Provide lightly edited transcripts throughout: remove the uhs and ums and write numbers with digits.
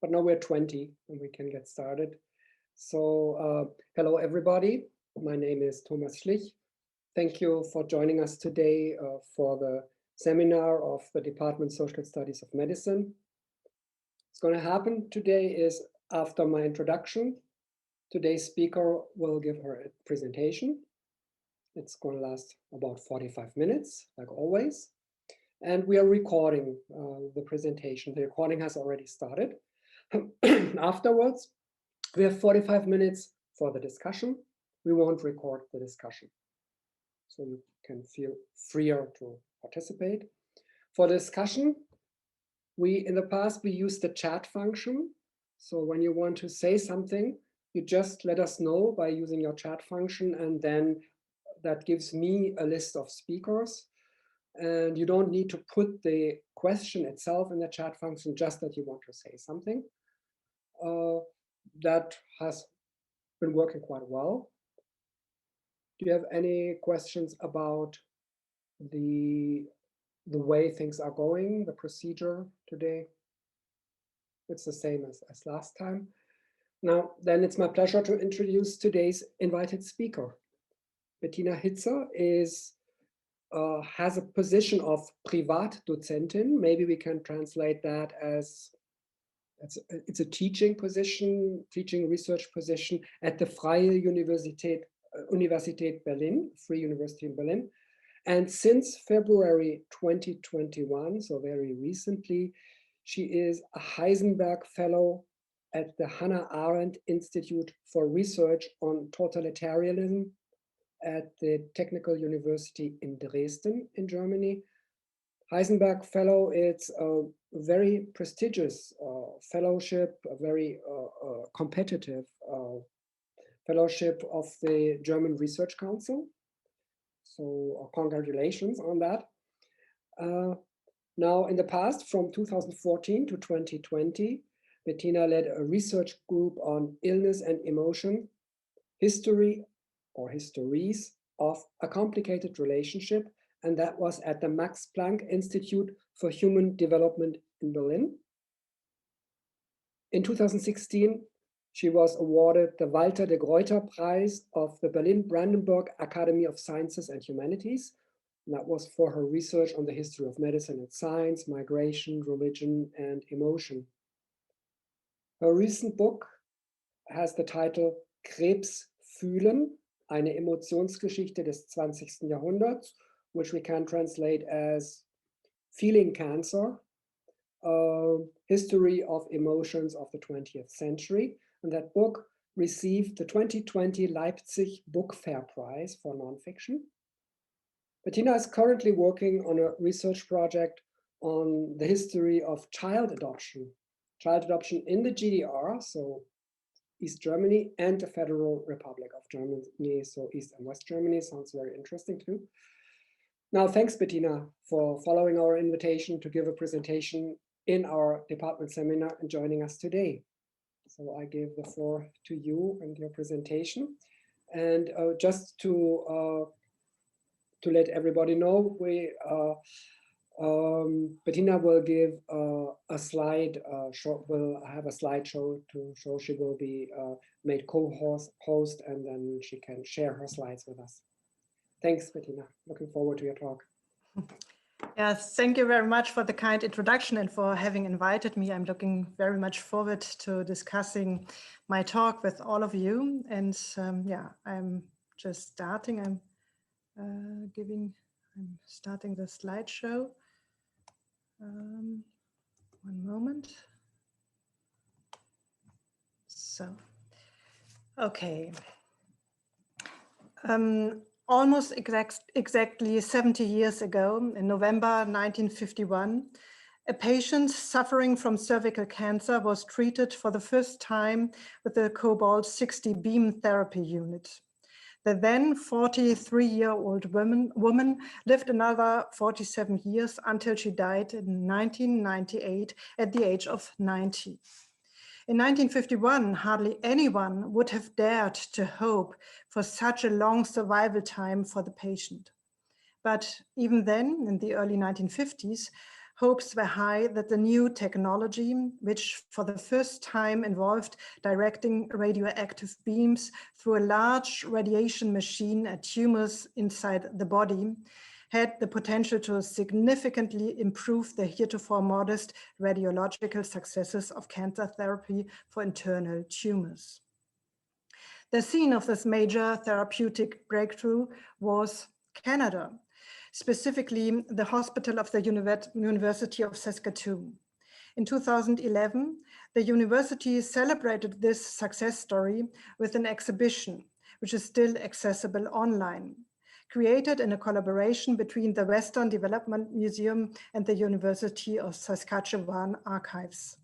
but now we're 20 and we can get started. So hello everybody, my name is Thomas Schlich. Thank you for joining us today for the seminar of the Department of Social Studies of Medicine. What's going to happen today is, after my introduction, today's speaker will give her a presentation. It's going to last about 45 minutes, like always. And we are recording the presentation. The recording has already started. Afterwards, we have 45 minutes for the discussion. We won't record the discussion, so you can feel freer to participate. For the discussion, in the past, we used the chat function. So when you want to say something, you just let us know by using your chat function, and then that gives me a list of speakers. And you don't need to put the question itself in the chat function, just that you want to say something. That has been working quite well. Do you have any questions about the way things are going, the procedure today? It's the same as last time. Now, then it's my pleasure to introduce today's invited speaker. Bettina Hitzer has a position of Privatdozentin. Maybe we can translate that as it's a teaching position, teaching research position at the Freie Universität Berlin, Free University in Berlin. And since February 2021, so very recently, she is a Heisenberg Fellow at the Hannah Arendt Institute for Research on Totalitarianism at the Technical University in Dresden in Germany. Heisenberg Fellow, it's a very prestigious fellowship, a very competitive fellowship of the German Research Council. So congratulations on that. Now, in the past, from 2014 to 2020, Bettina led a research group on illness and emotion, history or histories of a complicated relationship, and that was at the Max Planck Institute for Human Development in Berlin. In 2016, she was awarded the Walter de Gruyter Prize of the Berlin-Brandenburg Academy of Sciences and Humanities. And that was for her research on the history of medicine and science, migration, religion, and emotion. Her recent book has the title Krebs fühlen, eine Emotionsgeschichte des 20. Jahrhunderts, which we can translate as Feeling Cancer, History of Emotions of the 20th Century. And that book received the 2020 Leipzig Book Fair Prize for nonfiction. Bettina is currently working on a research project on the history of child adoption in the GDR, so East Germany, and the Federal Republic of Germany, so East and West Germany. Sounds very interesting too. Now, thanks, Bettina, for following our invitation to give a presentation in our department seminar and joining us today. So I give the floor to you and your presentation. And just to let everybody know, Bettina will give a slide, will have a slideshow to show. She will be made co-host, and then she can share her slides with us. Thanks, Bettina. Looking forward to your talk. Yes, thank you very much for the kind introduction and for having invited me. I'm looking very much forward to discussing my talk with all of you. And yeah, I'm just starting. I'm starting the slideshow. One moment. So, okay. Almost exactly 70 years ago, in November 1951, a patient suffering from cervical cancer was treated for the first time with the Cobalt-60 Beam Therapy Unit. The then 43-year-old woman lived another 47 years until she died in 1998 at the age of 90. In 1951, hardly anyone would have dared to hope for such a long survival time for the patient. But even then, in the early 1950s, Hopes were high that the new technology, which for the first time involved directing radioactive beams through a large radiation machine at tumors inside the body, had the potential to significantly improve the heretofore modest radiological successes of cancer therapy for internal tumors. The scene of this major therapeutic breakthrough was Canada, specifically the Hospital of the University of Saskatoon. In 2011, the university celebrated this success story with an exhibition, which is still accessible online, created in a collaboration between the Western Development Museum and the University of Saskatchewan Archives.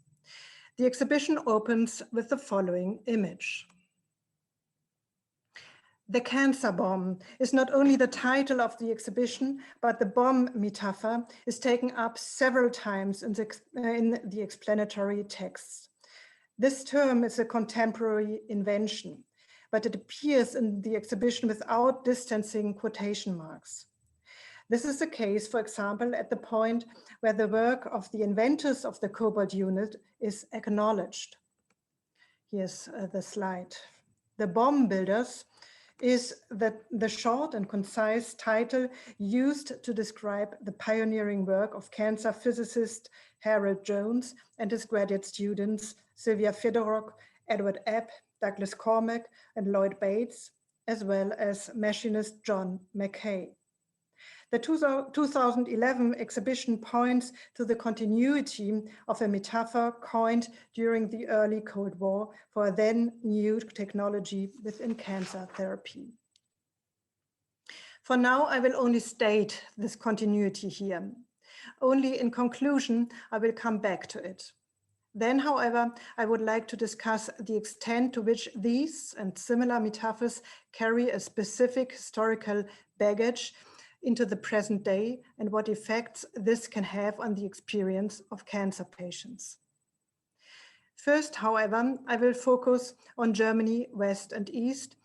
The exhibition opens with the following image. The Cancer Bomb is not only the title of the exhibition, but the bomb metaphor is taken up several times in the explanatory texts. This term is a contemporary invention, but it appears in the exhibition without distancing quotation marks. This is the case, for example, at the point where the work of the inventors of the Cobalt unit is acknowledged. Here's the slide. The bomb builders is the short and concise title used to describe the pioneering work of cancer physicist Harold Jones and his graduate students Sylvia Fedoruk, Edward Epp, Douglas Cormack, and Lloyd Bates, as well as machinist John Mackay. The 2011 exhibition points to the continuity of a metaphor coined during the early Cold War for a then new technology within cancer therapy. For now, I will only state this continuity here. Only in conclusion, I will come back to it. Then, however, I would like to discuss the extent to which these and similar metaphors carry a specific historical baggage into the present day and what effects this can have on the experience of cancer patients. First, however, I will focus on Germany, West and East,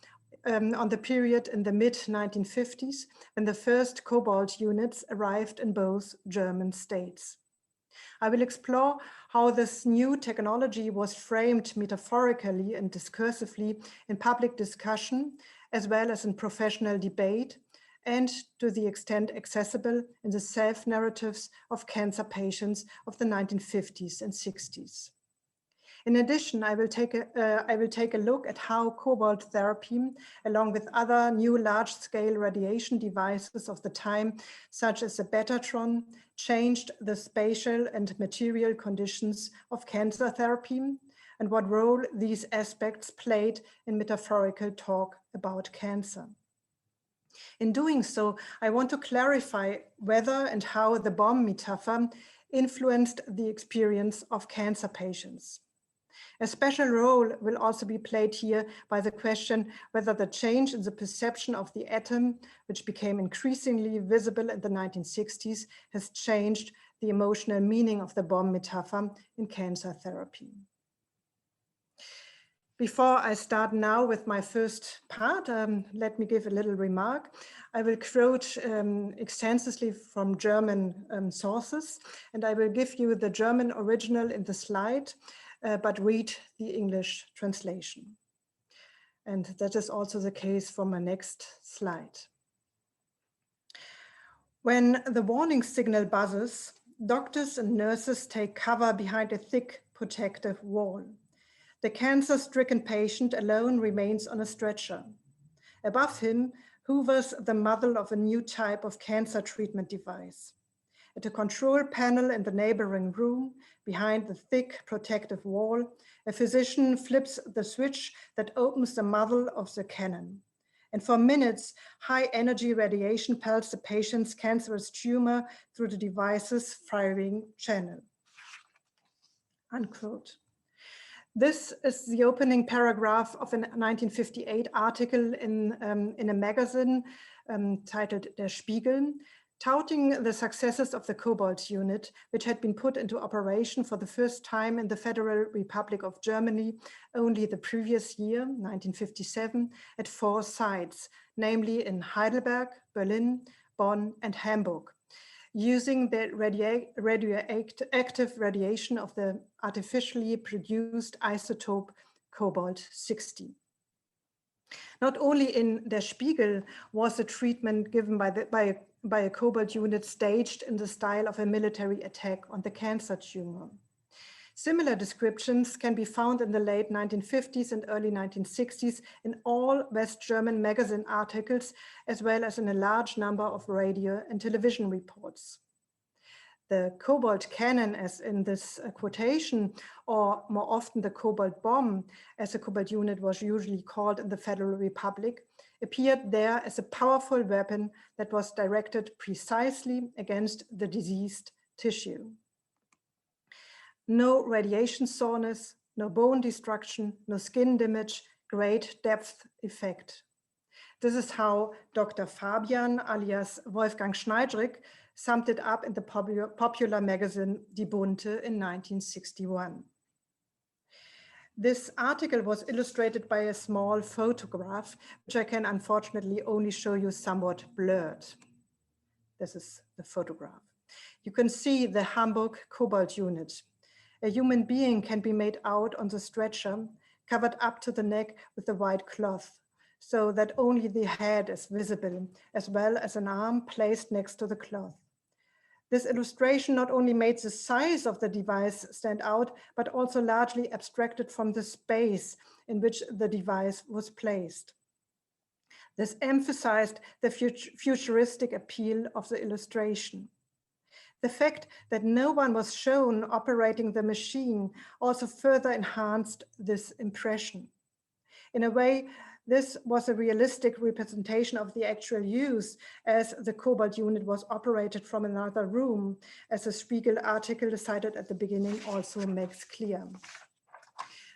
on the period in the mid-1950s when the first Cobalt units arrived in both German states. I will explore how this new technology was framed metaphorically and discursively in public discussion, as well as in professional debate, and to the extent accessible in the self-narratives of cancer patients of the 1950s and 60s. In addition, I will take a look at how cobalt therapy, along with other new large-scale radiation devices of the time, such as the Betatron, changed the spatial and material conditions of cancer therapy, and what role these aspects played in metaphorical talk about cancer. In doing so, I want to clarify whether and how the bomb metaphor influenced the experience of cancer patients. A special role will also be played here by the question whether the change in the perception of the atom, which became increasingly visible in the 1960s, has changed the emotional meaning of the bomb metaphor in cancer therapy. Before I start now with my first part, let me give a little remark. I will quote extensively from German sources, and I will give you the German original in the slide, but read the English translation. And that is also the case for my next slide. When the warning signal buzzes, doctors and nurses take cover behind a thick protective wall. The cancer-stricken patient alone remains on a stretcher. Above him hovers the muzzle of a new type of cancer treatment device. At a control panel in the neighboring room, behind the thick protective wall, a physician flips the switch that opens the muzzle of the cannon. And for minutes, high-energy radiation pelts the patient's cancerous tumor through the device's firing channel. Unquote. This is the opening paragraph of a 1958 article in a magazine titled Der Spiegel, touting the successes of the Cobalt unit, which had been put into operation for the first time in the Federal Republic of Germany only the previous year, 1957, at 4 sites, namely in Heidelberg, Berlin, Bonn, and Hamburg. using the radioactive radiation of the artificially produced isotope Cobalt-60. Not only in Der Spiegel was the treatment given by a Cobalt unit staged in the style of a military attack on the cancer tumor. Similar descriptions can be found in the late 1950s and early 1960s in all West German magazine articles, as well as in a large number of radio and television reports. The Cobalt cannon, as in this quotation, or more often the Cobalt bomb, as the Cobalt unit was usually called in the Federal Republic, appeared there as a powerful weapon that was directed precisely against the diseased tissue. No radiation soreness, no bone destruction, no skin damage, great depth effect. This is how Dr. Fabian, alias Wolfgang Schneidrich, summed it up in the popular magazine Die Bunte in 1961. This article was illustrated by a small photograph, which I can unfortunately only show you somewhat blurred. This is the photograph. You can see the Hamburg Cobalt unit. A human being can be made out on the stretcher, covered up to the neck with a white cloth, so that only the head is visible, as well as an arm placed next to the cloth. This illustration not only made the size of the device stand out, but also largely abstracted from the space in which the device was placed. This emphasized the futuristic appeal of the illustration. The fact that no one was shown operating the machine also further enhanced this impression. In a way, this was a realistic representation of the actual use, as the Cobalt unit was operated from another room, as the Spiegel article cited at the beginning also makes clear.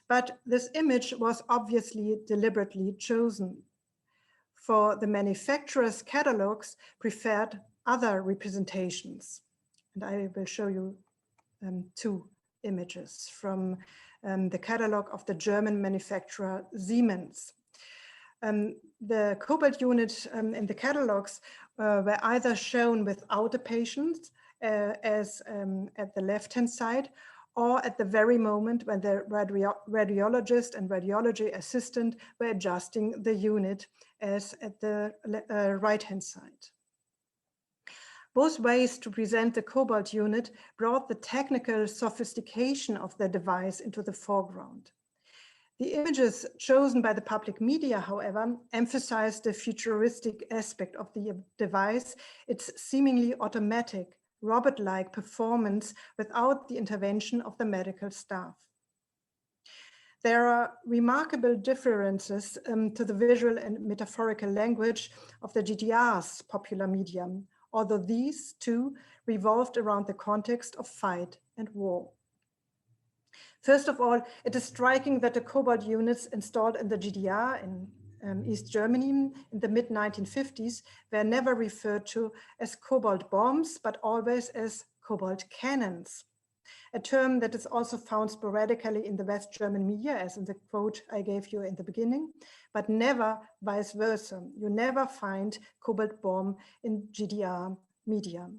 But this image was obviously deliberately chosen. For the manufacturer's catalogs preferred other representations. And I will show you two images from the catalog of the German manufacturer Siemens. The Cobalt unit in the catalogs were either shown without a patient, as at the left-hand side, or at the very moment when the radiologist and radiology assistant were adjusting the unit, as at the right-hand side. Both ways to present the Cobalt unit brought the technical sophistication of the device into the foreground. The images chosen by the public media, however, emphasized the futuristic aspect of the device, its seemingly automatic, robot-like performance without the intervention of the medical staff. There are remarkable differences to the visual and metaphorical language of the GDR's popular medium, although these two revolved around the context of fight and war. First of all, it is striking that the Cobalt units installed in the GDR in East Germany in the mid-1950s were never referred to as Cobalt bombs, but always as Cobalt cannons, a term that is also found sporadically in the West German media, as in the quote I gave you in the beginning, but never vice versa. You never find Cobalt bomb in GDR media.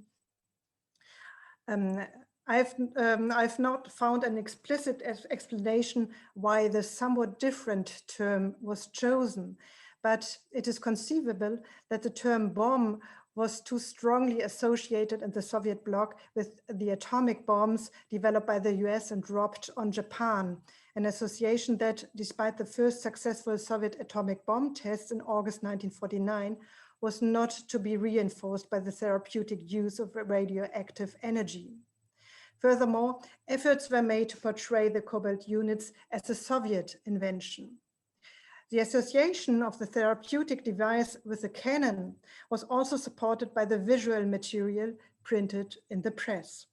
I've not found an explicit explanation why the somewhat different term was chosen, but it is conceivable that the term bomb was too strongly associated in the Soviet bloc with the atomic bombs developed by the US and dropped on Japan, an association that, despite the first successful Soviet atomic bomb tests in August 1949, was not to be reinforced by the therapeutic use of radioactive energy. Furthermore, efforts were made to portray the Cobalt units as a Soviet invention. The association of the therapeutic device with the cannon was also supported by the visual material printed in the press.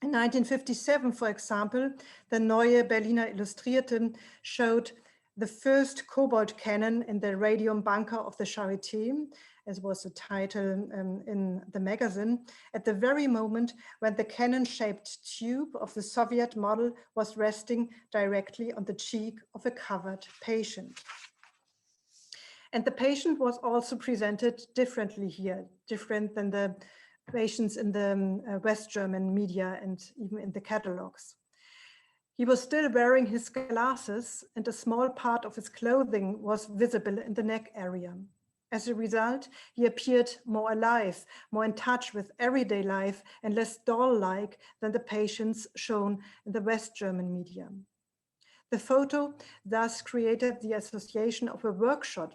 In 1957, for example, the Neue Berliner Illustrierte showed the first Cobalt cannon in the radium bunker of the Charité, as was the title in the magazine, at the very moment when the cannon-shaped tube of the Soviet model was resting directly on the cheek of a covered patient. And the patient was also presented differently here, different than the situations in the West German media and even in the catalogs. He was still wearing his glasses, and a small part of his clothing was visible in the neck area. As a result, he appeared more alive, more in touch with everyday life, and less doll-like than the patients shown in the West German media. The photo thus created the association of a workshop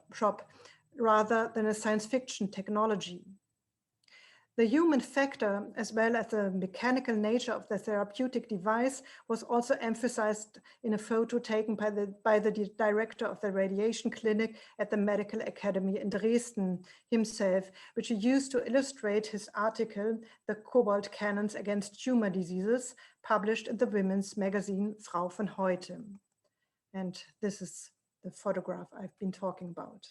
rather than a science fiction technology. The human factor, as well as the mechanical nature of the therapeutic device, was also emphasized in a photo taken by the director of the radiation clinic at the Medical Academy in Dresden himself, which he used to illustrate his article, The Cobalt Cannons Against Tumor Diseases, published in the women's magazine Frau von Heute. And this is the photograph I've been talking about.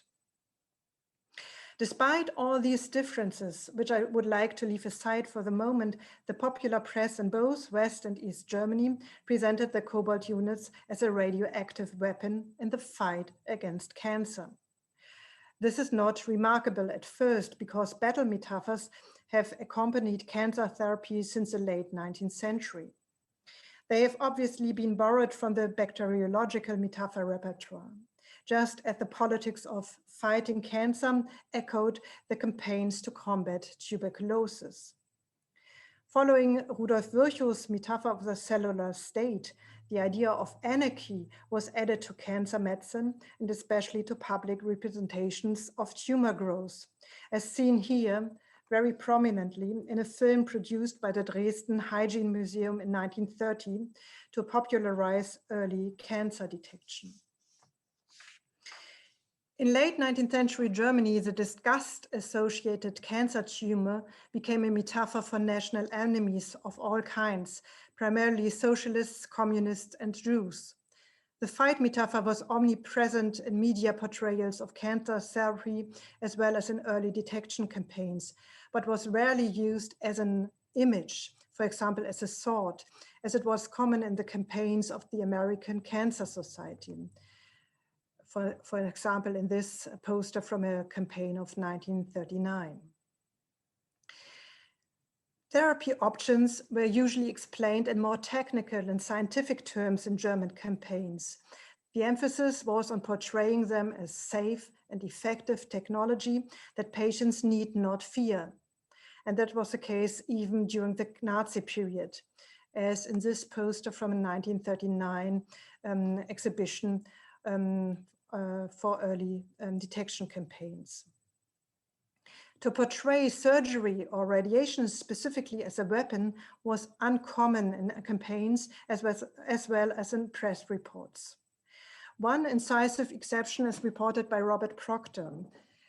Despite all these differences, which I would like to leave aside for the moment, the popular press in both West and East Germany presented the cobalt units as a radioactive weapon in the fight against cancer. This is not remarkable at first because battle metaphors have accompanied cancer therapy since the late 19th century. They have obviously been borrowed from the bacteriological metaphor repertoire, just as the politics of fighting cancer echoed the campaigns to combat tuberculosis. Following Rudolf Virchow's metaphor of the cellular state, the idea of anarchy was added to cancer medicine and especially to public representations of tumor growth, as seen here very prominently in a film produced by the Dresden Hygiene Museum in 1930 to popularize early cancer detection. In late 19th century Germany, the disgust-associated cancer tumor became a metaphor for national enemies of all kinds, primarily socialists, communists, and Jews. The fight metaphor was omnipresent in media portrayals of cancer therapy as well as in early detection campaigns, but was rarely used as an image, for example, as a sword, as it was common in the campaigns of the American Cancer Society. For example, in this poster from a campaign of 1939. Therapy options were usually explained in more technical and scientific terms in German campaigns. The emphasis was on portraying them as safe and effective technology that patients need not fear. And that was the case even during the Nazi period, as in this poster from a 1939 exhibition for early detection campaigns. To portray surgery or radiation specifically as a weapon was uncommon in campaigns as well as in press reports. One incisive exception is reported by Robert Proctor.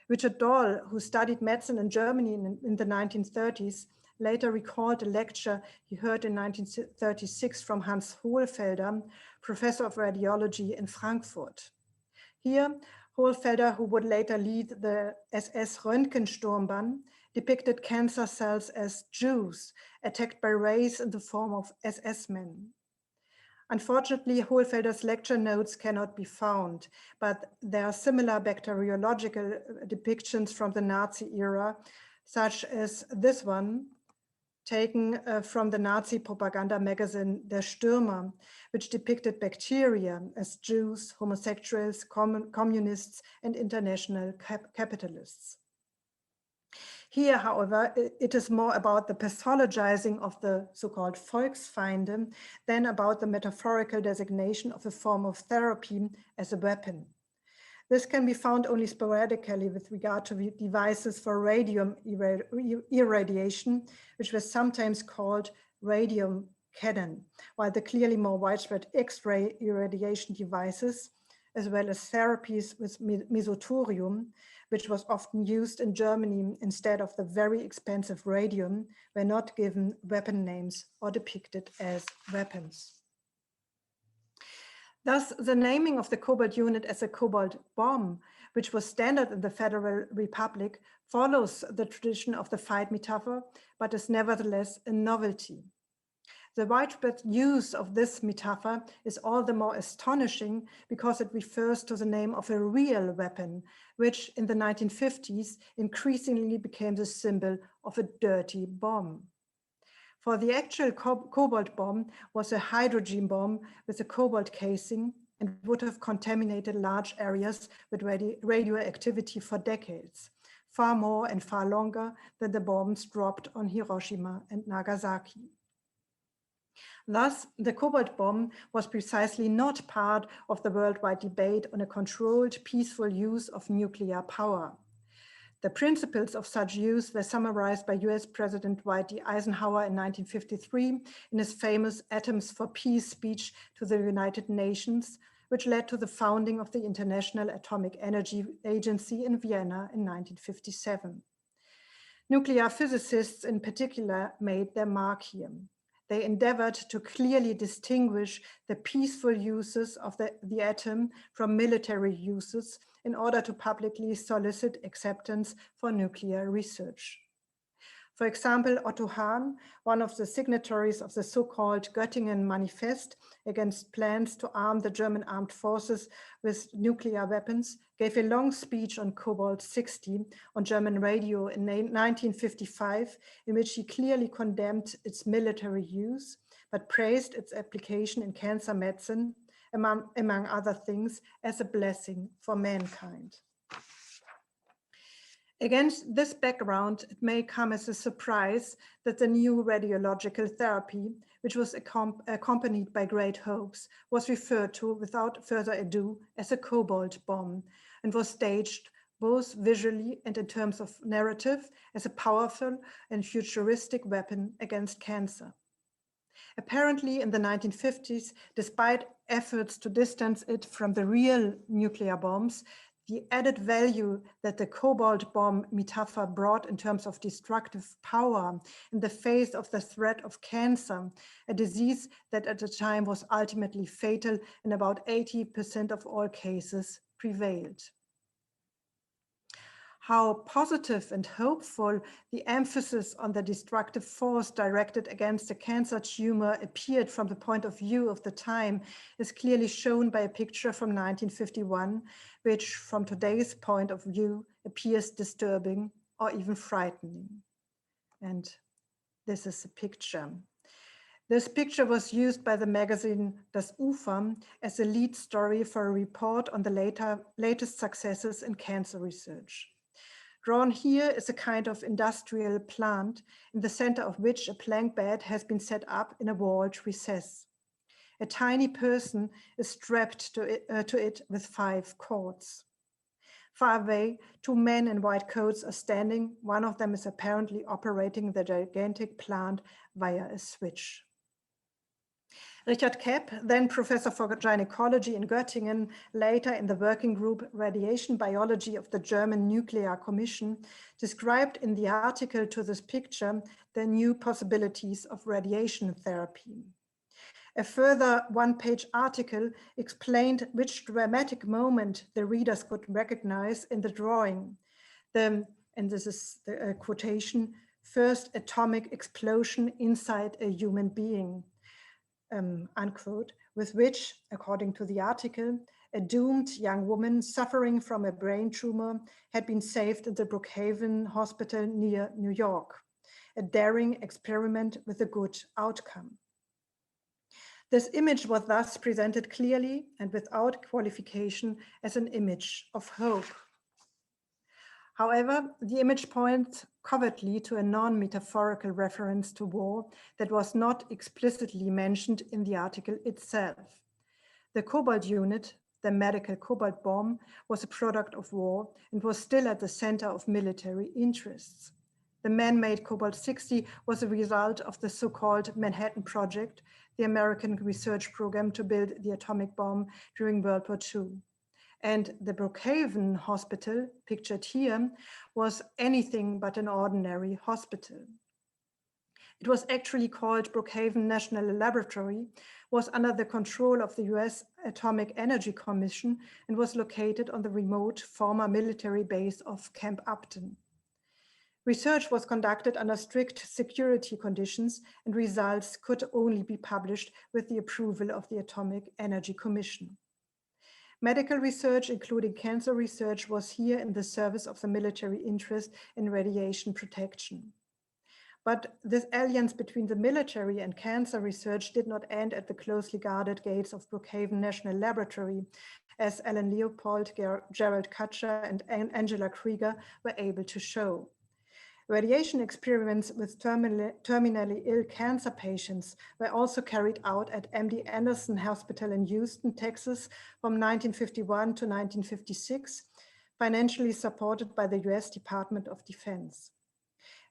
Richard Doll, who studied medicine in Germany in the 1930s, later recalled a lecture he heard in 1936 from Hans Hohlfelder, professor of radiology in Frankfurt. Here, Hohlfelder, who would later lead the SS Röntgensturmbahn, depicted cancer cells as Jews attacked by rays in the form of SS men. Unfortunately, Hohlfelder's lecture notes cannot be found, but there are similar bacteriological depictions from the Nazi era, such as this one, taken from the Nazi propaganda magazine Der Stürmer, which depicted bacteria as Jews, homosexuals, communists, and international capitalists. Here, however, it is more about the pathologizing of the so-called Volksfeinde than about the metaphorical designation of a form of therapy as a weapon. This can be found only sporadically with regard to devices for radium irradiation, which was sometimes called radium cannon, while the clearly more widespread X-ray irradiation devices, as well as therapies with mesothorium, which was often used in Germany instead of the very expensive radium, were not given weapon names or depicted as weapons. Thus, the naming of the cobalt unit as a cobalt bomb, which was standard in the Federal Republic, follows the tradition of the fight metaphor, but is nevertheless a novelty. The widespread use of this metaphor is all the more astonishing because it refers to the name of a real weapon, which in the 1950s increasingly became the symbol of a dirty bomb. For the actual cobalt bomb was a hydrogen bomb with a cobalt casing and would have contaminated large areas with radioactivity for decades, far more and far longer than the bombs dropped on Hiroshima and Nagasaki. Thus, the cobalt bomb was precisely not part of the worldwide debate on a controlled, peaceful use of nuclear power. The principles of such use were summarized by US President Dwight D. Eisenhower in 1953 in his famous Atoms for Peace speech to the United Nations, which led to the founding of the International Atomic Energy Agency in Vienna in 1957. Nuclear physicists in particular made their mark here. They endeavored to clearly distinguish the peaceful uses of the atom from military uses in order to publicly solicit acceptance for nuclear research. For example, Otto Hahn, one of the signatories of the so-called Göttingen Manifest against plans to arm the German armed forces with nuclear weapons, gave a long speech on Cobalt-60 on German radio in 1955, in which he clearly condemned its military use, but praised its application in cancer medicine, among other things, as a blessing for mankind. Against this background, it may come as a surprise that the new radiological therapy, which was accompanied by great hopes, was referred to without further ado as a cobalt bomb and was staged both visually and in terms of narrative as a powerful and futuristic weapon against cancer. Apparently in the 1950s, despite efforts to distance it from the real nuclear bombs, the added value that the cobalt bomb metaphor brought in terms of destructive power in the face of the threat of cancer, a disease that at the time was ultimately fatal in about 80% of all cases, prevailed. How positive and hopeful the emphasis on the destructive force directed against the cancer tumor appeared from the point of view of the time is clearly shown by a picture from 1951, which from today's point of view appears disturbing or even frightening. And this is a picture. This picture was used by the magazine Das Ufer as a lead story for a report on the latest successes in cancer research. Drawn here is a kind of industrial plant in the center of which a plank bed has been set up in a walled recess. A tiny person is strapped to it with 5 cords. Far away, 2 men in white coats are standing. One of them is apparently operating the gigantic plant via a switch. Richard Kepp, then professor for gynecology in Göttingen, later in the working group Radiation Biology of the German Nuclear Commission, described in the article to this picture the new possibilities of radiation therapy. A further 1-page article explained which dramatic moment the readers could recognize in the drawing. And this is the quotation, "first atomic explosion inside a human being." Unquote, with which, according to the article, a doomed young woman suffering from a brain tumor had been saved in the Brookhaven Hospital near New York, a daring experiment with a good outcome. This image was thus presented clearly and without qualification as an image of hope. However, the image points covertly to a non-metaphorical reference to war that was not explicitly mentioned in the article itself. The cobalt unit, the medical cobalt bomb, was a product of war and was still at the center of military interests. The man-made Cobalt-60 was a result of the so-called Manhattan Project, the American research program to build the atomic bomb during World War II. And the Brookhaven Hospital, pictured here, was anything but an ordinary hospital. It was actually called Brookhaven National Laboratory, was under the control of the US Atomic Energy Commission, and was located on the remote former military base of Camp Upton. Research was conducted under strict security conditions, and results could only be published with the approval of the Atomic Energy Commission. Medical research, including cancer research, was here in the service of the military interest in radiation protection. But this alliance between the military and cancer research did not end at the closely guarded gates of Brookhaven National Laboratory, as Alan Leopold, Gerald Kutcher, and Angela Krieger were able to show. Radiation experiments with terminally ill cancer patients were also carried out at MD Anderson Hospital in Houston, Texas, from 1951 to 1956, financially supported by the US Department of Defense.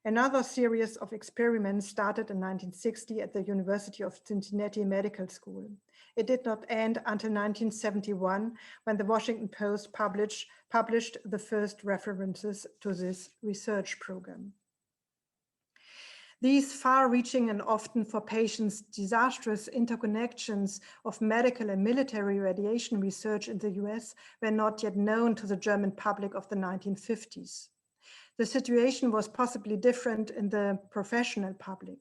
Another series of experiments started in 1960 at the University of Cincinnati Medical School. It did not end until 1971, when the Washington Post published the first references to this research program. These far-reaching and often for patients disastrous interconnections of medical and military radiation research in the US were not yet known to the German public of the 1950s. The situation was possibly different in the professional public.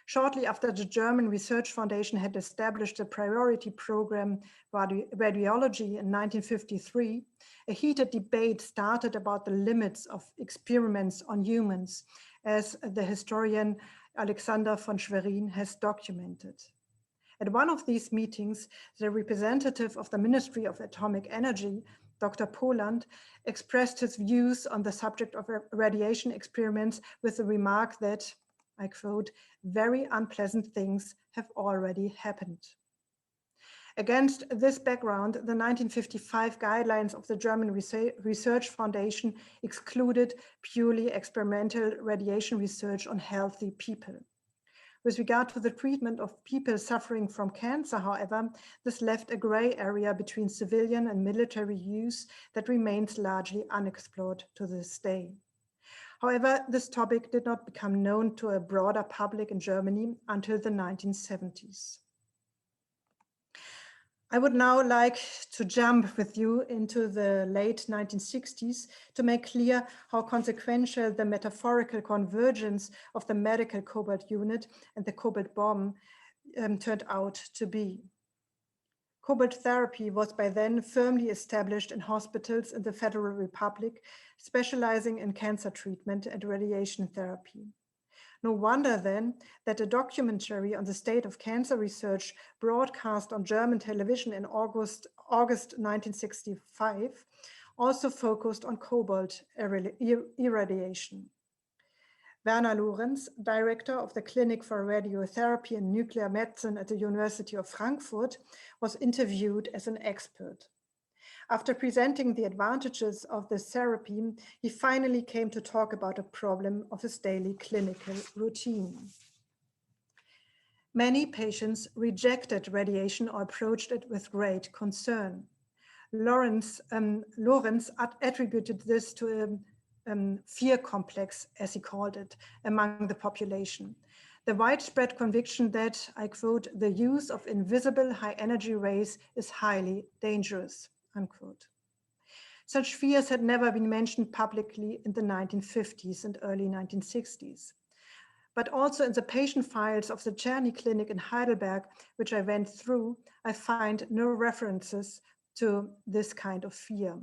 Shortly after the German Research Foundation had established the priority program Radiology in 1953, a heated debate started about the limits of experiments on humans, as the historian Alexander von Schwerin has documented. At one of these meetings, the representative of the Ministry of Atomic Energy, Dr. Poland, expressed his views on the subject of radiation experiments with the remark that, I quote, "very unpleasant things have already happened." Against this background, the 1955 guidelines of the German Research Foundation excluded purely experimental radiation research on healthy people. With regard to the treatment of people suffering from cancer, however, this left a gray area between civilian and military use that remains largely unexplored to this day. However, this topic did not become known to a broader public in Germany until the 1970s. I would now like to jump with you into the late 1960s to make clear how consequential the metaphorical convergence of the medical cobalt unit and the cobalt bomb turned out to be. Cobalt therapy was by then firmly established in hospitals in the Federal Republic, specializing in cancer treatment and radiation therapy. No wonder then that a documentary on the state of cancer research broadcast on German television in August 1965 also focused on cobalt irradiation. Werner Lorenz, director of the Clinic for Radiotherapy and Nuclear Medicine at the University of Frankfurt, was interviewed as an expert. After presenting the advantages of this therapy, he finally came to talk about a problem of his daily clinical routine. Many patients rejected radiation or approached it with great concern. Lorenz attributed this to a fear complex, as he called it, among the population. The widespread conviction that, I quote, "the use of invisible high energy rays is highly dangerous." Unquote. Such fears had never been mentioned publicly in the 1950s and early 1960s. But also in the patient files of the Czerny Clinic in Heidelberg, which I went through, I find no references to this kind of fear.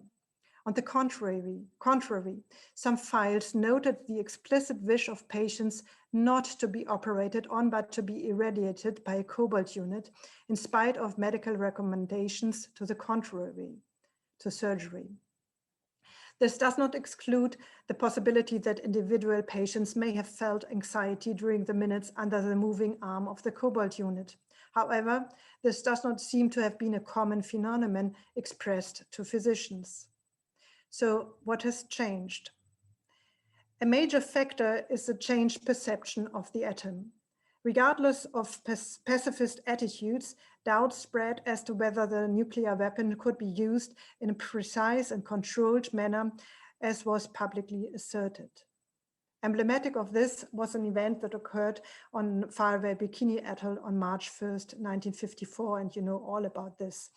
On the contrary, some files noted the explicit wish of patients not to be operated on, but to be irradiated by a cobalt unit, in spite of medical recommendations to the contrary, to surgery. This does not exclude the possibility that individual patients may have felt anxiety during the minutes under the moving arm of the cobalt unit. However, this does not seem to have been a common phenomenon expressed to physicians. So what has changed? A major factor is the changed perception of the atom. Regardless of pacifist attitudes, doubts spread as to whether the nuclear weapon could be used in a precise and controlled manner, as was publicly asserted. Emblematic of this was an event that occurred on faraway Bikini Atoll on March 1st, 1954, and you know all about this.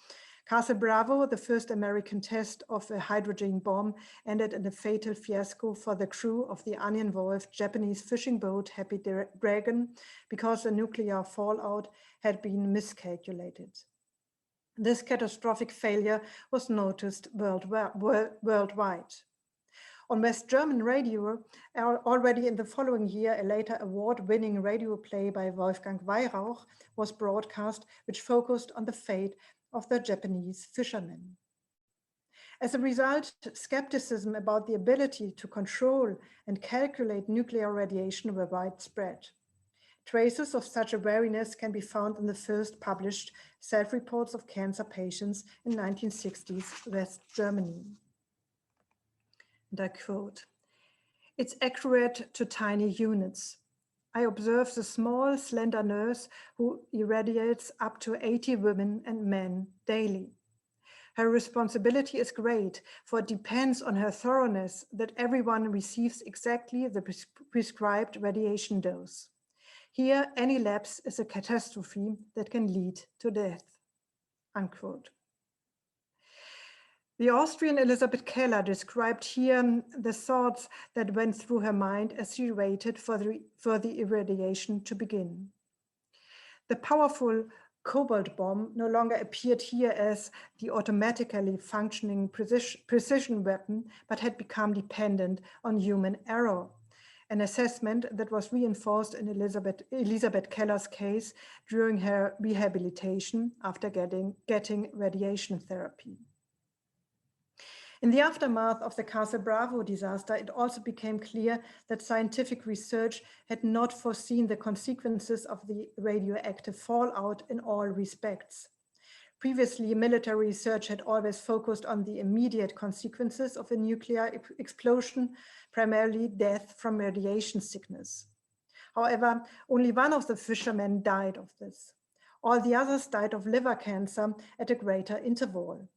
Castle Bravo, the first American test of a hydrogen bomb, ended in a fatal fiasco for the crew of the uninvolved Japanese fishing boat Happy Dragon because the nuclear fallout had been miscalculated. This catastrophic failure was noticed worldwide. On West German radio, already in the following year, a later award-winning radio play by Wolfgang Weyrauch was broadcast, which focused on the fate of the Japanese fishermen. As a result, skepticism about the ability to control and calculate nuclear radiation were widespread. Traces of such awareness can be found in the first published self-reports of cancer patients in 1960s West Germany. And I quote, "It's accurate to tiny units. I observe the small, slender nurse who irradiates up to 80 women and men daily. Her responsibility is great, for it depends on her thoroughness that everyone receives exactly the prescribed radiation dose. Here, any lapse is a catastrophe that can lead to death." Unquote. The Austrian Elisabeth Keller described here the thoughts that went through her mind as she waited for the irradiation to begin. The powerful Cobalt bomb no longer appeared here as the automatically functioning precision weapon, but had become dependent on human error, an assessment that was reinforced in Elisabeth Keller's case during her rehabilitation after getting radiation therapy. In the aftermath of the Castle Bravo disaster, it also became clear that scientific research had not foreseen the consequences of the radioactive fallout in all respects. Previously, military research had always focused on the immediate consequences of a nuclear explosion, primarily death from radiation sickness. However, only one of the fishermen died of this. All the others died of liver cancer at a greater interval.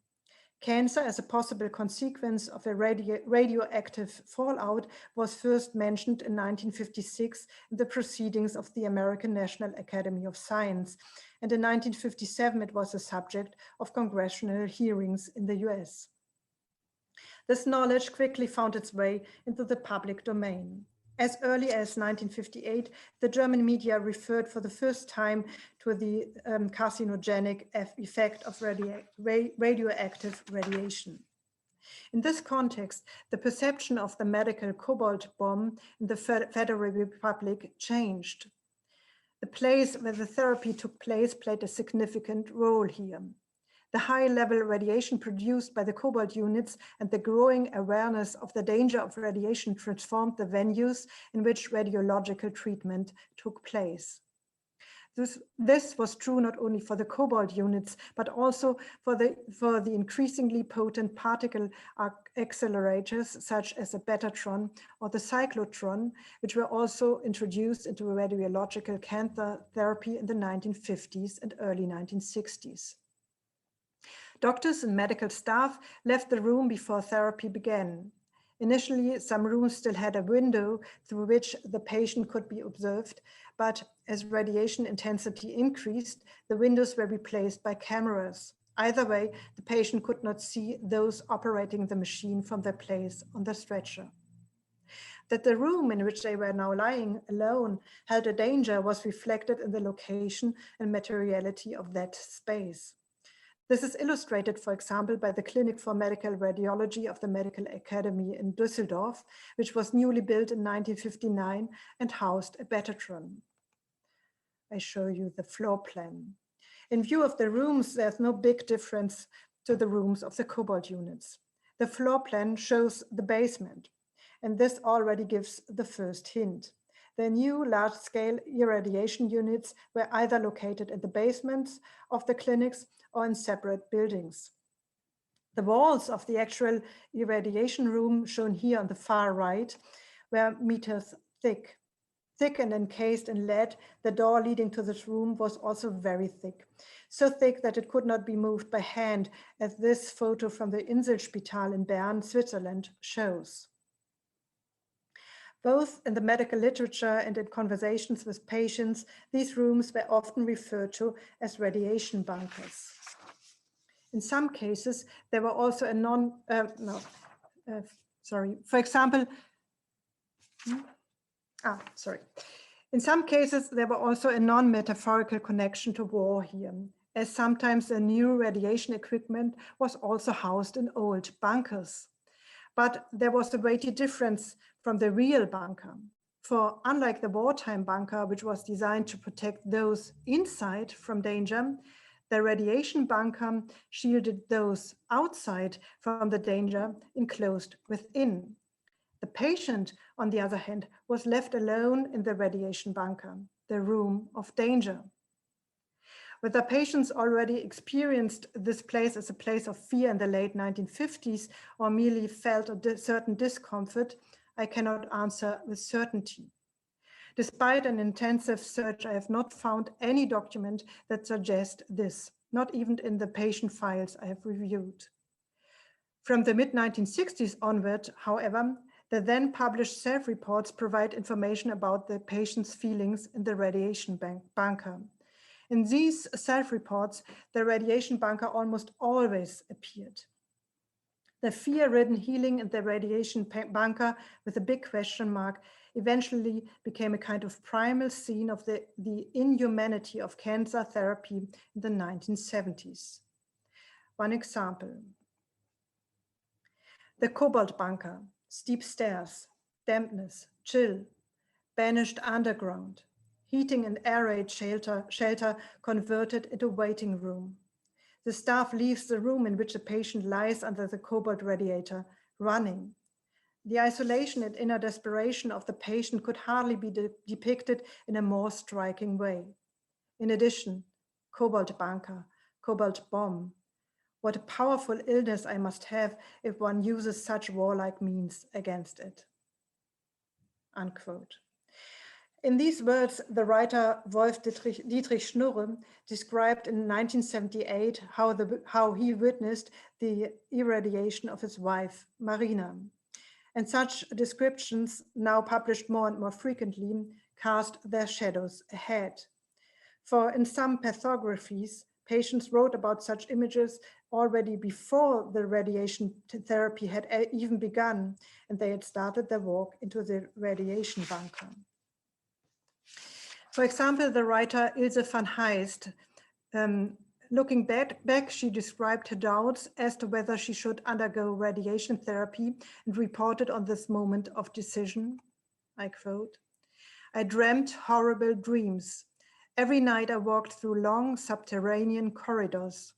Cancer as a possible consequence of a radioactive fallout was first mentioned in 1956 in the proceedings of the American National Academy of Science, and in 1957 it was the subject of congressional hearings in the US. This knowledge quickly found its way into the public domain. As early as 1958, the German media referred for the first time to the carcinogenic effect of radioactive radiation. In this context, the perception of the medical cobalt bomb in the Federal Republic changed. The place where the therapy took place played a significant role here. The high-level radiation produced by the cobalt units and the growing awareness of the danger of radiation transformed the venues in which radiological treatment took place. This was true not only for the cobalt units, but also for the increasingly potent particle accelerators, such as the betatron or the cyclotron, which were also introduced into radiological cancer therapy in the 1950s and early 1960s. Doctors and medical staff left the room before therapy began. Initially, some rooms still had a window through which the patient could be observed, but as radiation intensity increased, the windows were replaced by cameras. Either way, the patient could not see those operating the machine from their place on the stretcher. That the room in which they were now lying alone held a danger was reflected in the location and materiality of that space. This is illustrated, for example, by the Clinic for Medical Radiology of the Medical Academy in Düsseldorf, which was newly built in 1959 and housed a betatron. I show you the floor plan. In view of the rooms, there's no big difference to the rooms of the cobalt units. The floor plan shows the basement, and this already gives the first hint. The new large-scale irradiation units were either located in the basements of the clinics or in separate buildings. The walls of the actual irradiation room, shown here on the far right, were meters thick. Thick and encased in lead, the door leading to this room was also very thick. So thick that it could not be moved by hand, as this photo from the Inselspital in Bern, Switzerland, shows. Both in the medical literature and in conversations with patients, these rooms were often referred to as radiation bunkers. In some cases, there were also a for example, in some cases, there were also a non-metaphorical connection to war here, as sometimes the new radiation equipment was also housed in old bunkers. But there was a weighty difference from the real bunker. For unlike the wartime bunker, which was designed to protect those inside from danger, the radiation bunker shielded those outside from the danger enclosed within. The patient, on the other hand, was left alone in the radiation bunker, the room of danger. Whether patients already experienced this place as a place of fear in the late 1950s or merely felt a certain discomfort, I cannot answer with certainty. Despite an intensive search, I have not found any document that suggests this, not even in the patient files I have reviewed. From the mid-1960s onward, however, the then published self-reports provide information about the patient's feelings in the radiation bunker. In these self-reports, the radiation bunker almost always appeared. The fear-ridden healing in the radiation bunker with a big question mark eventually became a kind of primal scene of the inhumanity of cancer therapy in the 1970s. One example. The Cobalt bunker, steep stairs, dampness, chill, banished underground, heating and air raid shelter converted into waiting room. The staff leaves the room in which the patient lies under the cobalt radiator, running. The isolation and inner desperation of the patient could hardly be depicted in a more striking way. In addition, cobalt bunker, cobalt bomb. What a powerful illness I must have if one uses such warlike means against it. Unquote. In these words, the writer Wolf Dietrich Schnurre described in 1978 how he witnessed the irradiation of his wife, Marina. And such descriptions, now published more and more frequently, cast their shadows ahead. For in some pathographies, patients wrote about such images already before the radiation therapy had even begun, and they had started their walk into the radiation bunker. For example, the writer Ilse van Heist, looking back, she described her doubts as to whether she should undergo radiation therapy and reported on this moment of decision. I quote, "I dreamt horrible dreams. Every night I walked through long subterranean corridors.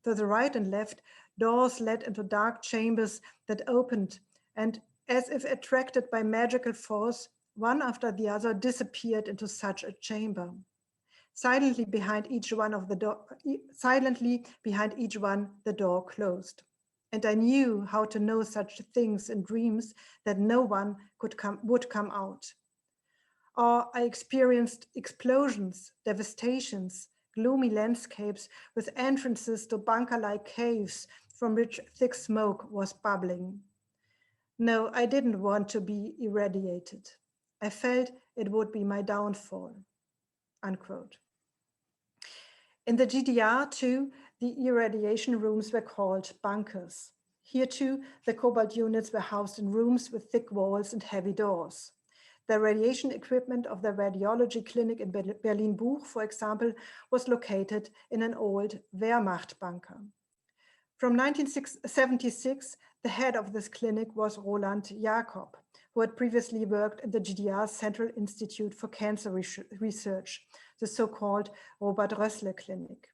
To the right and left, doors led into dark chambers that opened, and as if attracted by magical force, one after the other disappeared into such a chamber. Silently behind each one, the door closed. And I knew how to know such things in dreams that no one would come out. Or I experienced explosions, devastations, gloomy landscapes with entrances to bunker-like caves from which thick smoke was bubbling. No, I didn't want to be irradiated. I felt it would be my downfall." Unquote. In the GDR too, the irradiation rooms were called bunkers. Here too, the cobalt units were housed in rooms with thick walls and heavy doors. The radiation equipment of the radiology clinic in Berlin-Buch, for example, was located in an old Wehrmacht bunker. From 1976, the head of this clinic was Roland Jakob, who had previously worked in the GDR's Central Institute for Cancer Research, the so-called Robert Rössle Clinic.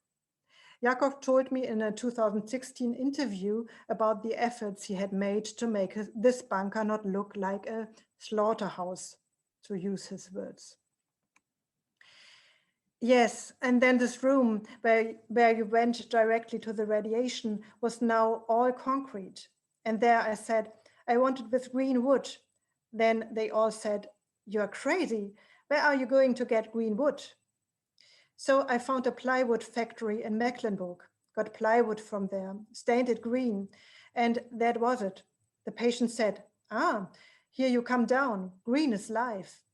Jakob told me in a 2016 interview about the efforts he had made to make this bunker not look like a slaughterhouse, to use his words. Yes, and then this room where you went directly to the radiation was now all concrete. And there I said, I want it with green wood. Then they all said, "You're crazy. Where are you going to get green wood?" So I found a plywood factory in Mecklenburg, got plywood from there, stained it green, and that was it. The patient said, "Ah, here you come down, green is life."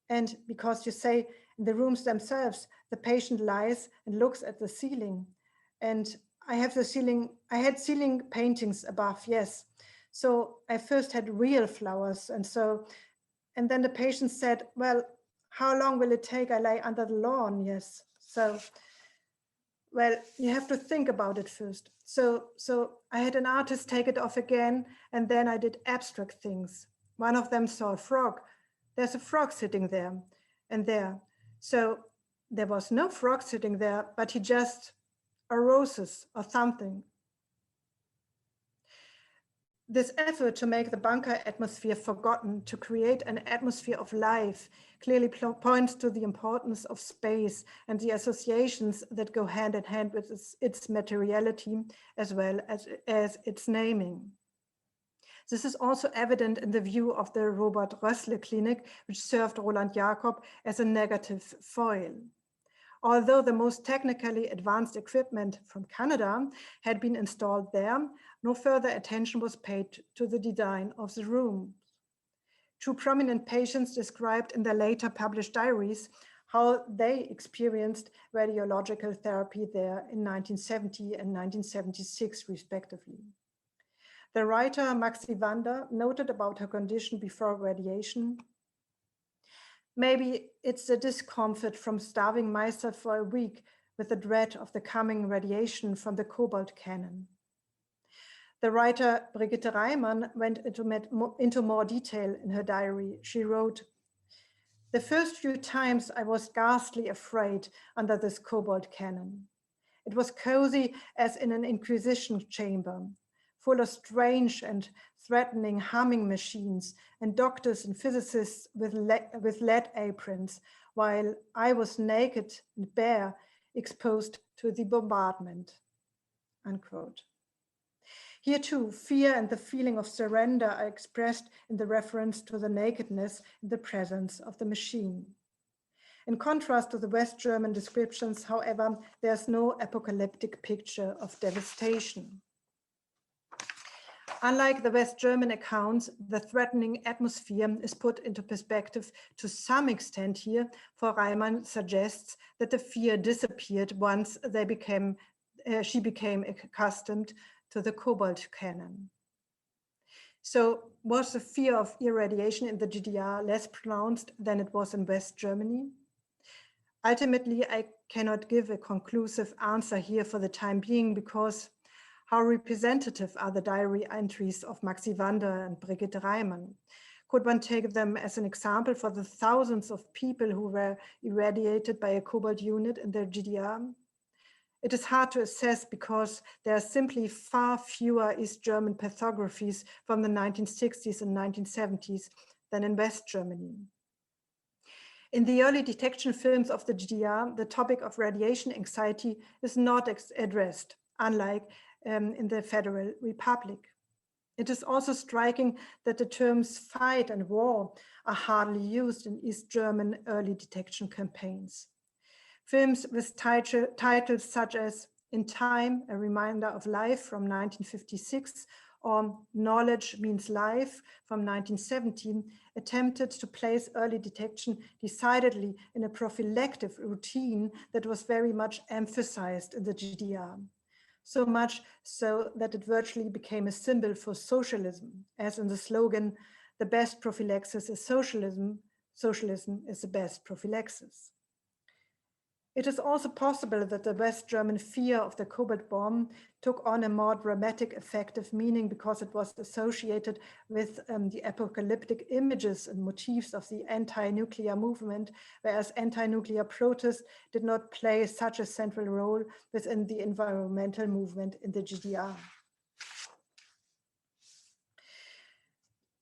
And because you say in the rooms themselves, the patient lies and looks at the ceiling. And I had ceiling paintings above, yes. So I first had real flowers. And then the patient said, well, how long will it take? I lay under the lawn, yes. So, well, you have to think about it first. So I had an artist take it off again, and then I did abstract things. One of them saw a frog. There's a frog sitting there and there. So there was no frog sitting there, but he just aroses or something. This effort to make the bunker atmosphere forgotten, to create an atmosphere of life, clearly points to the importance of space and the associations that go hand in hand with its materiality as well as its naming. This is also evident in the view of the Robert Rössle Clinic, which served Roland Jacob as a negative foil. Although the most technically advanced equipment from Canada had been installed there, no further attention was paid to the design of the room. Two prominent patients described in their later published diaries how they experienced radiological therapy there in 1970 and 1976, respectively. The writer Maxi Wander noted about her condition before radiation, maybe it's the discomfort from starving myself for a week with the dread of the coming radiation from the cobalt cannon. The writer Brigitte Reimann went into more detail in her diary. She wrote, "The first few times I was ghastly afraid under this cobalt cannon. It was cozy as in an inquisition chamber, full of strange and threatening humming machines and doctors and physicists with lead aprons, while I was naked and bare, exposed to the bombardment." Unquote. Here too, fear and the feeling of surrender are expressed in the reference to the nakedness in the presence of the machine. In contrast to the West German descriptions, however, there's no apocalyptic picture of devastation. Unlike the West German accounts, the threatening atmosphere is put into perspective to some extent here, for Reimann suggests that the fear disappeared once she became accustomed to the cobalt cannon. So was the fear of irradiation in the GDR less pronounced than it was in West Germany? Ultimately, I cannot give a conclusive answer here for the time being, because how representative are the diary entries of Maxi Wander and Brigitte Reimann? Could one take them as an example for the thousands of people who were irradiated by a cobalt unit in the GDR? It is hard to assess because there are simply far fewer East German pathographies from the 1960s and 1970s than in West Germany. In the early detection films of the GDR, the topic of radiation anxiety is not addressed, unlike in the Federal Republic. It is also striking that the terms fight and war are hardly used in East German early detection campaigns. Films with titles such as In Time, A Reminder of Life from 1956, or Knowledge Means Life from 1917 attempted to place early detection decidedly in a prophylactic routine that was very much emphasized in the GDR. So much so that it virtually became a symbol for socialism, as in the slogan, "The best prophylaxis is socialism, socialism is the best prophylaxis." It is also possible that the West German fear of the cobalt bomb took on a more dramatic affective meaning because it was associated with the apocalyptic images and motifs of the anti-nuclear movement, whereas anti-nuclear protests did not play such a central role within the environmental movement in the GDR.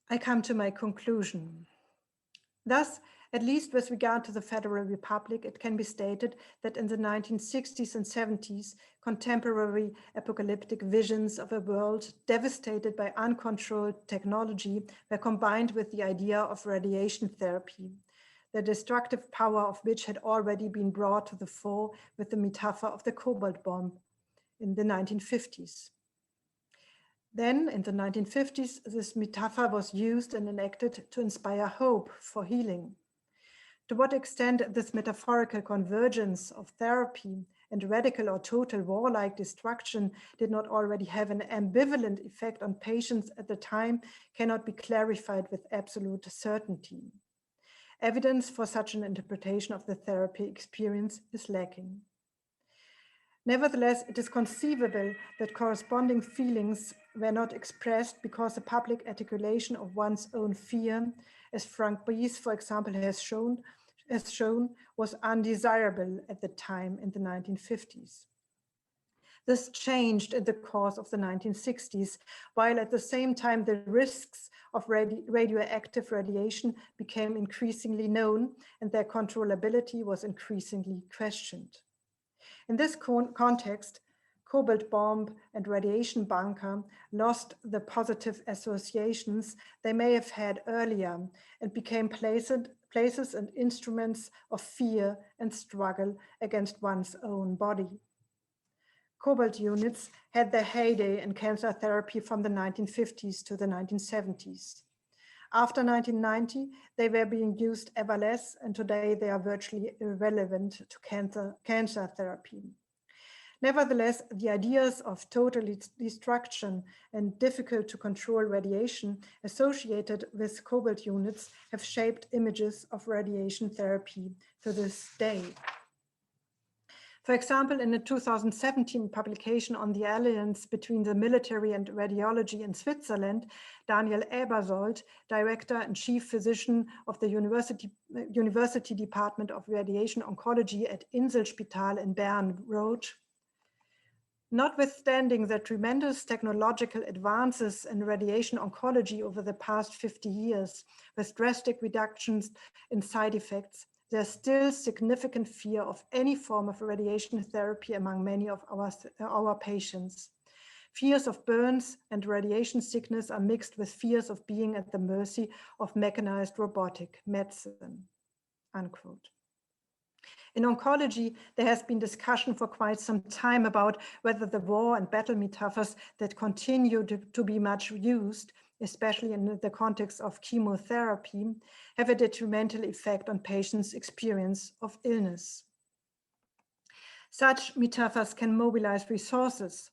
I come to my conclusion. Thus, at least with regard to the Federal Republic, it can be stated that in the 1960s and 70s, contemporary apocalyptic visions of a world devastated by uncontrolled technology were combined with the idea of radiation therapy, the destructive power of which had already been brought to the fore with the metaphor of the cobalt bomb in the 1950s. Then, in the 1950s, this metaphor was used and enacted to inspire hope for healing. To what extent this metaphorical convergence of therapy and radical or total warlike destruction did not already have an ambivalent effect on patients at the time cannot be clarified with absolute certainty. Evidence for such an interpretation of the therapy experience is lacking. Nevertheless, it is conceivable that corresponding feelings were not expressed because the public articulation of one's own fear, as Frank Bies, for example, has shown, was undesirable at the time in the 1950s. This changed in the course of the 1960s, while at the same time the risks of radioactive radiation became increasingly known and their controllability was increasingly questioned. In this context, cobalt bomb and radiation bunker lost the positive associations they may have had earlier and became places and instruments of fear and struggle against one's own body. Cobalt units had their heyday in cancer therapy from the 1950s to the 1970s. After 1990, they were being used ever less, and today they are virtually irrelevant to cancer therapy. Nevertheless, the ideas of total destruction and difficult to control radiation associated with cobalt units have shaped images of radiation therapy to this day. For example, in a 2017 publication on the alliance between the military and radiology in Switzerland, Daniel Ebersold, director and chief physician of the University Department of Radiation Oncology at Inselspital in Bern, wrote, "Notwithstanding the tremendous technological advances in radiation oncology over the past 50 years, with drastic reductions in side effects, there's still significant fear of any form of radiation therapy among many of our patients. Fears of burns and radiation sickness are mixed with fears of being at the mercy of mechanized robotic medicine," unquote. In oncology, there has been discussion for quite some time about whether the war and battle metaphors that continue to be much used, especially in the context of chemotherapy, have a detrimental effect on patients' experience of illness. Such metaphors can mobilize resources,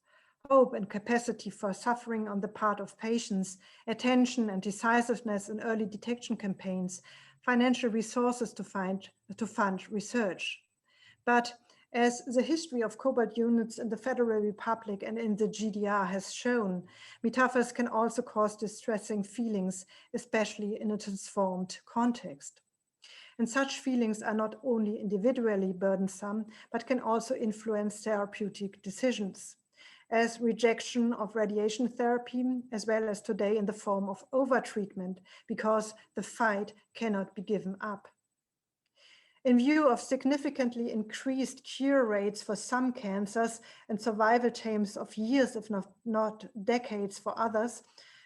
hope and capacity for suffering on the part of patients, attention and decisiveness in early detection campaigns, financial resources to fund research. But as the history of cobalt units in the Federal Republic and in the GDR has shown, metaphors can also cause distressing feelings, especially in a transformed context. And such feelings are not only individually burdensome, but can also influence therapeutic decisions, as rejection of radiation therapy, as well as today in the form of overtreatment, because the fight cannot be given up. In view of significantly increased cure rates for some cancers and survival times of years, if not decades for others,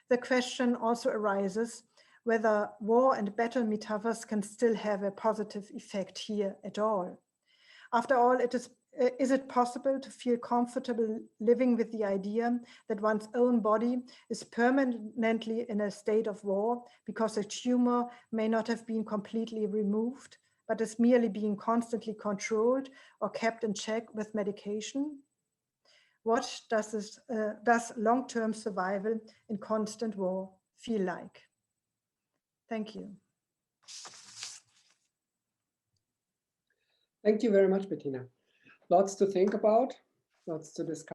the question also arises whether war and battle metaphors can still have a positive effect here at all. After all, is it possible to feel comfortable living with the idea that one's own body is permanently in a state of war because a tumor may not have been completely removed, but is merely being constantly controlled or kept in check with medication? What does long-term survival in constant war feel like? Thank you. Thank you very much, Bettina. Lots to think about, lots to discuss.